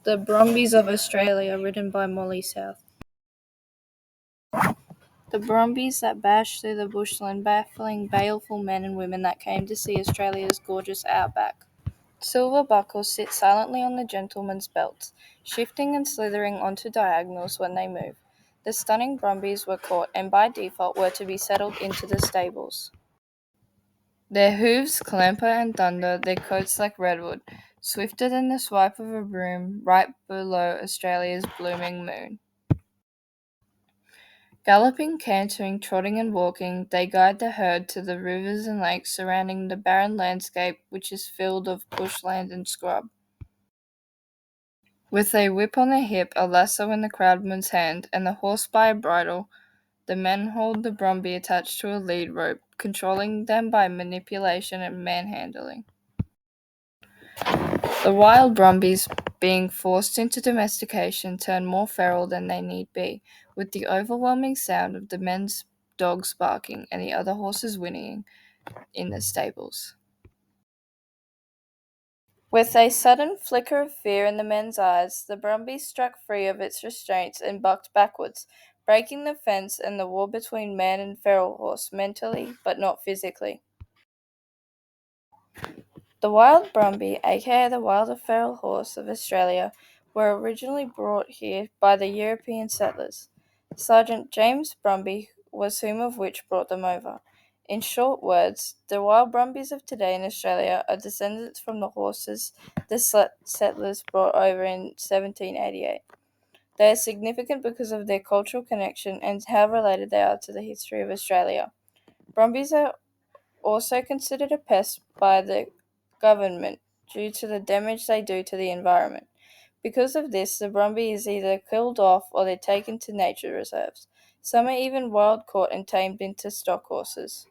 The Brumbies of Australia, written by Molly South. The Brumbies that bashed through the bushland, baffling baleful men and women that came to see Australia's gorgeous outback. Silver buckles sit silently on the gentlemen's belts, shifting and slithering onto diagonals when they move. The stunning Brumbies were caught and by default were to be settled into the stables. Their hooves clamper and thunder, their coats like redwood, swifter than the swipe of a broom, right below Australia's blooming moon. Galloping, cantering, trotting and walking, they guide the herd to the rivers and lakes surrounding the barren landscape which is filled of bushland and scrub. With a whip on their hip, a lasso in the crowdman's hand, and the horse by a bridle, the men hold the Brumbie attached to a lead rope, controlling them by manipulation and manhandling. The wild Brumbies, being forced into domestication, turn more feral than they need be, with the overwhelming sound of the men's dogs barking and the other horses whinnying in the stables. With a sudden flicker of fear in the men's eyes, the Brumbie struck free of its restraints and bucked backwards, breaking the fence and the war between man and feral horse mentally but not physically. The wild Brumbie, aka the wild feral horse of Australia, were originally brought here by the European settlers. Sergeant James Brumbie was whom of which brought them over. In short words, the wild Brumbies of today in Australia are descendants from the horses the settlers brought over in 1788. They are significant because of their cultural connection and how related they are to the history of Australia. Brumbies are also considered a pest by the government due to the damage they do to the environment. Because of this, the Brumbie is either killed off or they're taken to nature reserves. Some are even wild caught and tamed into stock horses.